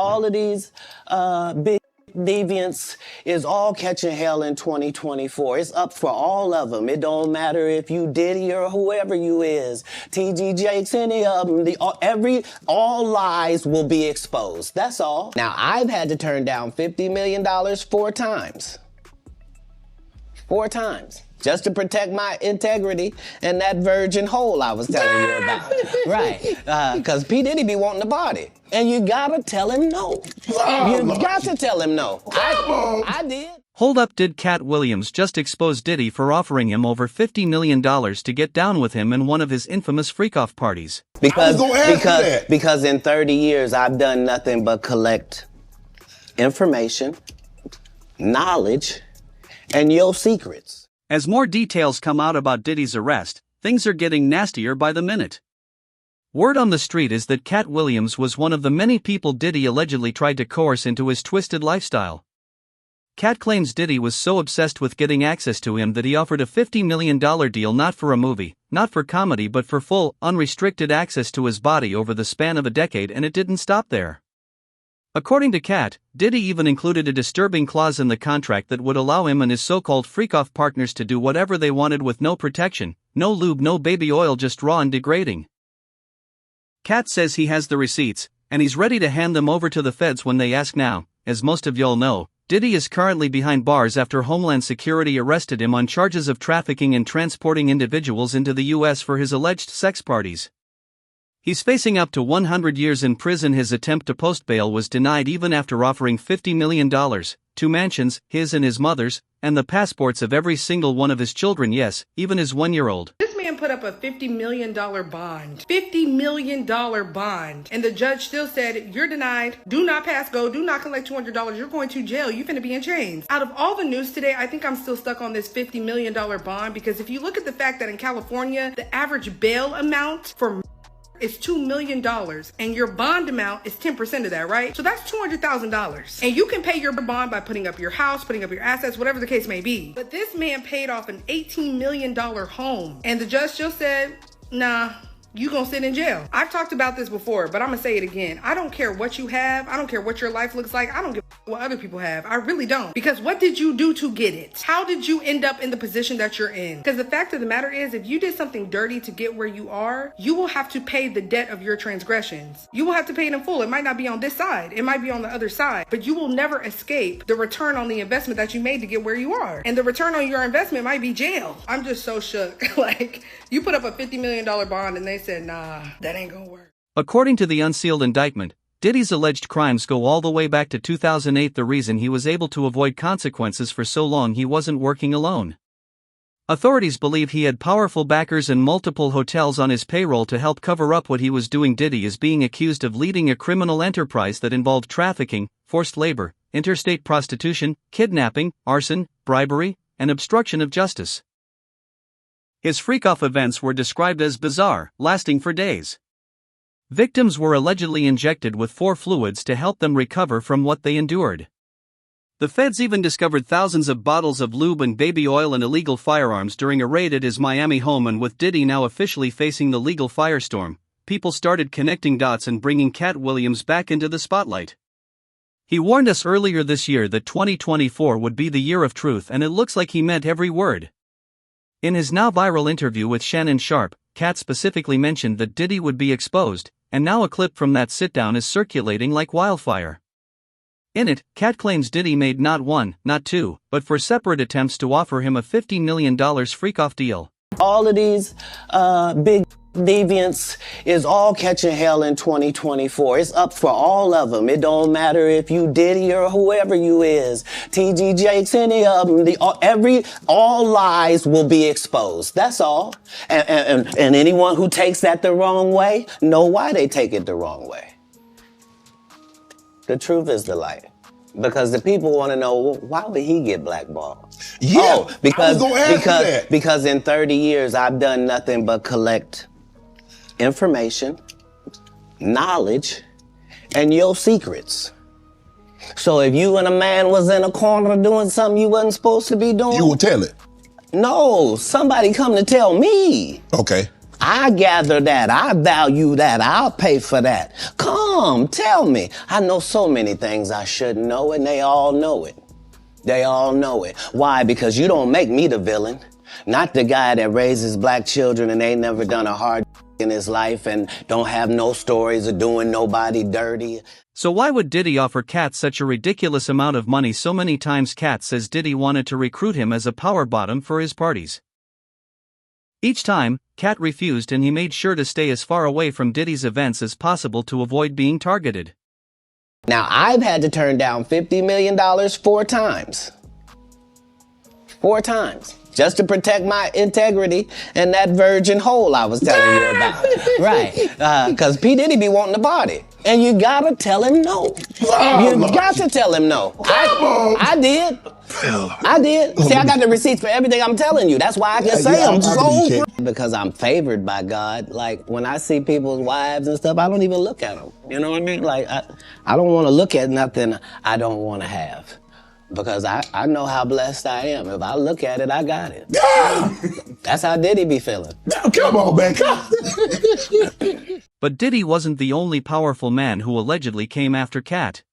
All of these big deviants is all catching hell in 2024. It's up for all of them. It don't matter if you Diddy or whoever you is, TG Jakes, any of them. All lies will be exposed. That's all. Now, I've had to turn down $50 million 4 times. 4 times. Just to protect my integrity and that virgin hole I was telling you about. Right. Because P. Diddy be wanting to party. And you gotta tell him no. You got to tell him no. I did. Hold up, did Katt Williams just expose Diddy for offering him over $50 million to get down with him in one of his infamous freak-off parties? Because in 30 years, I've done nothing but collect information, knowledge, and your secrets. As more details come out about Diddy's arrest, things are getting nastier by the minute. Word on the street is that Katt Williams was one of the many people Diddy allegedly tried to coerce into his twisted lifestyle. Katt claims Diddy was so obsessed with getting access to him that he offered a $50 million deal not for a movie, not for comedy, but for full, unrestricted access to his body over the span of a decade, and it didn't stop there. According to Katt, Diddy even included a disturbing clause in the contract that would allow him and his so-called freak-off partners to do whatever they wanted with no protection, no lube, no baby oil, just raw and degrading. Katt says he has the receipts, and he's ready to hand them over to the feds when they ask now. As most of y'all know, Diddy is currently behind bars after Homeland Security arrested him on charges of trafficking and transporting individuals into the U.S. for his alleged sex parties. He's facing up to 100 years in prison. His attempt to post bail was denied even after offering $50 million, 2 mansions, his and his mother's, and the passports of every single one of his children, yes, even his 1-year-old. This man put up a $50 million bond. $50 million bond. And the judge still said, you're denied. Do not pass go. Do not collect $200. You're going to jail. You're finna be in chains. Out of all the news today, I think I'm still stuck on this $50 million bond, because if you look at the fact that in California, the average bail amount for is $2 million, and your bond amount is 10% of that, right? So that's $200,000. And you can pay your bond by putting up your house, putting up your assets, whatever the case may be. But this man paid off an $18 million home, and the judge still said, nah, you gonna sit in jail. I've talked about this before, but I'm gonna say it again. I don't care what you have. I don't care what your life looks like. I don't give a what other people have. I really don't. Because what did you do to get it? How did you end up in the position that you're in? Because the fact of the matter is, if you did something dirty to get where you are, you will have to pay the debt of your transgressions. You will have to pay it in full. It might not be on this side. It might be on the other side. But you will never escape the return on the investment that you made to get where you are. And the return on your investment might be jail. I'm just so shook. Like, you put up a $50 million bond and they said, nah, that ain't gonna work. According to the unsealed indictment, Diddy's alleged crimes go all the way back to 2008. The reason he was able to avoid consequences for so long, he wasn't working alone. Authorities believe he had powerful backers and multiple hotels on his payroll to help cover up what he was doing. Diddy is being accused of leading a criminal enterprise that involved trafficking, forced labor, interstate prostitution, kidnapping, arson, bribery, and obstruction of justice. His freak-off events were described as bizarre, lasting for days. Victims were allegedly injected with 4 fluids to help them recover from what they endured. The feds even discovered thousands of bottles of lube and baby oil and illegal firearms during a raid at his Miami home. And with Diddy now officially facing the legal firestorm, people started connecting dots and bringing Katt Williams back into the spotlight. He warned us earlier this year that 2024 would be the year of truth, and it looks like he meant every word. In his now viral interview with Shannon Sharpe, Katt specifically mentioned that Diddy would be exposed, and now a clip from that sit-down is circulating like wildfire. In it, Katt claims Diddy made not 1, not 2, but 4 separate attempts to offer him a $50 million freak-off deal. All of these big deviants is all catching hell in 2024. It's up for all of them. It don't matter if you Diddy or whoever you is, TG Jakes, any of them. All lies will be exposed. That's all. And anyone who takes that the wrong way, know why they take it the wrong way. The truth is the light. Because the people want to know, why would he get blackballed? Yeah, because in 30 years, I've done nothing but collect information, knowledge, and your secrets. So if you and a man was in a corner doing something you wasn't supposed to be doing, you will tell it. No, somebody come to tell me. Okay. I gather that. I value that. I'll pay for that. Come, tell me. I know so many things I shouldn't know, and they all know it. They all know it. Why? Because you don't make me the villain. Not the guy that raises black children and ain't never done a hard in his life and don't have no stories of doing nobody dirty. So why would Diddy offer Katt such a ridiculous amount of money so many times? Katt says Diddy wanted to recruit him as a power bottom for his parties. Each time, Katt refused, and he made sure to stay as far away from Diddy's events as possible to avoid being targeted. Now, I've had to turn down $50 million 4 times. 4 times. Just to protect my integrity and that virgin hole I was telling you about. Right. Because P. Diddy be wanting to party. And you gotta tell him no. You got to tell him no. I did. I did. See, I got the receipts for everything I'm telling you. That's why I can say I'm so... Because I'm favored by God. Like, when I see people's wives and stuff, I don't even look at them. You know what I mean? Like, I don't want to look at nothing I don't want to have. Because I know how blessed I am. If I look at it, I got it. Yeah. That's how Diddy be feeling. Now, come on, man. But Diddy wasn't the only powerful man who allegedly came after Katt.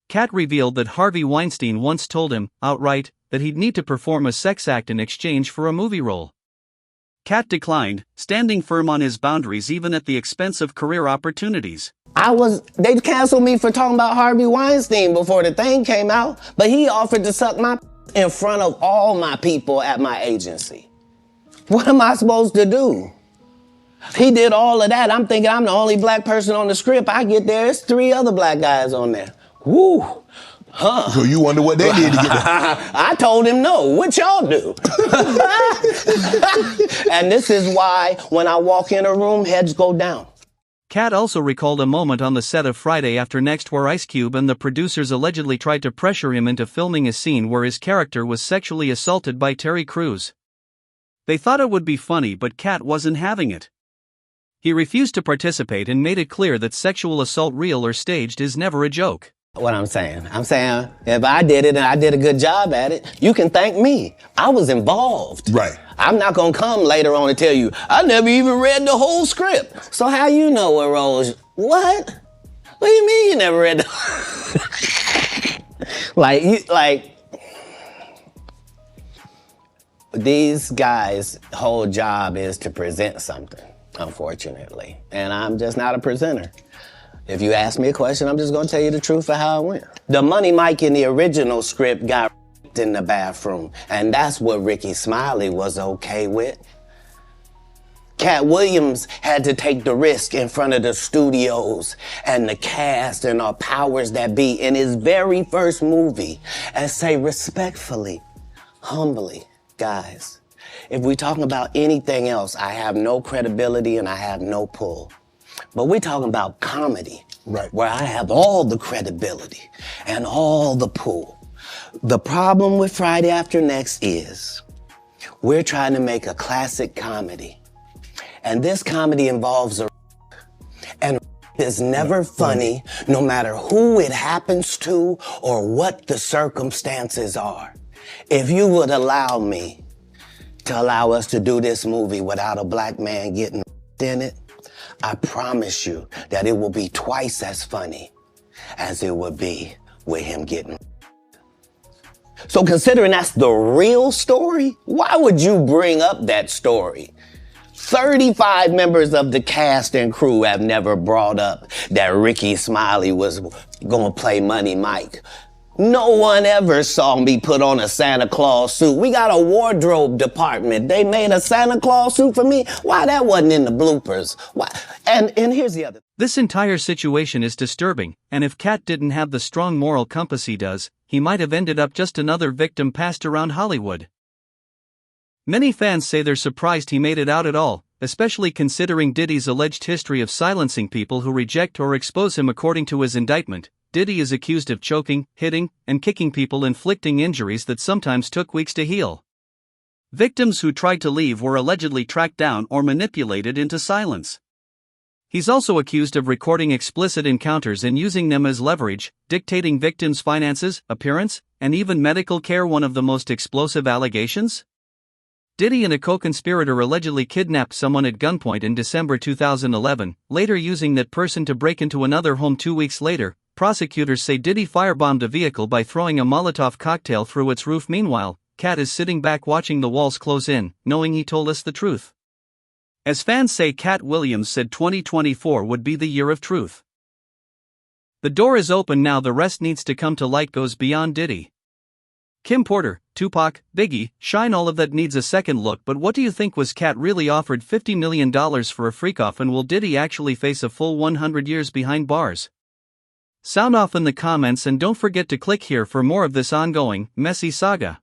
Katt revealed that Harvey Weinstein once told him, outright, that he'd need to perform a sex act in exchange for a movie role. Katt declined, standing firm on his boundaries even at the expense of career opportunities. They canceled me for talking about Harvey Weinstein before the thing came out, but he offered to suck my in front of all my people at my agency. What am I supposed to do? He did all of that. I'm thinking I'm the only black person on the script. I get there, it's 3 other black guys on there. Woo. Huh. So you wonder what they did to get there. I told him no. What y'all do? And this is why when I walk in a room, heads go down. Katt also recalled a moment on the set of Friday After Next where Ice Cube and the producers allegedly tried to pressure him into filming a scene where his character was sexually assaulted by Terry Crews. They thought it would be funny, but Katt wasn't having it. He refused to participate and made it clear that sexual assault, real or staged, is never a joke. What I'm saying if I did it and I did a good job at it, you can thank me. I was involved. Right. I'm not gonna come later on and tell you, I never even read the whole script. So how you know what roles? What? What do you mean you never read the... These guys' whole job is to present something, unfortunately. And I'm just not a presenter. If you ask me a question, I'm just gonna tell you the truth of how it went. The Money Mike in the original script got in the bathroom, and that's what Ricky Smiley was okay with. Katt Williams had to take the risk in front of the studios and the cast and our powers that be in his very first movie and say respectfully, humbly, guys, if we're talking about anything else, I have no credibility and I have no pull. But we're talking about comedy, right, where I have all the credibility and all the pull. The problem with Friday After Next is we're trying to make a classic comedy. And this comedy involves a and is never funny, no matter who it happens to or what the circumstances are. If you would allow me to allow us to do this movie without a black man getting in it, I promise you that it will be twice as funny as it would be with him getting. So considering that's the real story, why would you bring up that story? 35 members of the cast and crew have never brought up that Ricky Smiley was gonna play Money Mike. No one ever saw me put on a Santa Claus suit. We got a wardrobe department. They made a Santa Claus suit for me. Why that wasn't in the bloopers? Why? And here's the other. This entire situation is disturbing, and if Katt didn't have the strong moral compass he does, he might have ended up just another victim passed around Hollywood. Many fans say they're surprised he made it out at all, especially considering Diddy's alleged history of silencing people who reject or expose him. According to his indictment, Diddy is accused of choking, hitting, and kicking people, inflicting injuries that sometimes took weeks to heal. Victims who tried to leave were allegedly tracked down or manipulated into silence. He's also accused of recording explicit encounters and using them as leverage, dictating victims' finances, appearance, and even medical care. One of the most explosive allegations? Diddy and a co-conspirator allegedly kidnapped someone at gunpoint in December 2011, later using that person to break into another home 2 weeks later. Prosecutors say Diddy firebombed a vehicle by throwing a Molotov cocktail through its roof. Meanwhile, Katt is sitting back watching the walls close in, knowing he told us the truth. As fans say, Katt Williams said 2024 would be the year of truth. The door is open now, the rest needs to come to light. Goes beyond Diddy. Kim Porter, Tupac, Biggie, Shine, all of that needs a second look. But what do you think? Was Katt really offered $50 million for a freak-off, and will Diddy actually face a full 100 years behind bars? Sound off in the comments, and don't forget to click here for more of this ongoing, messy saga.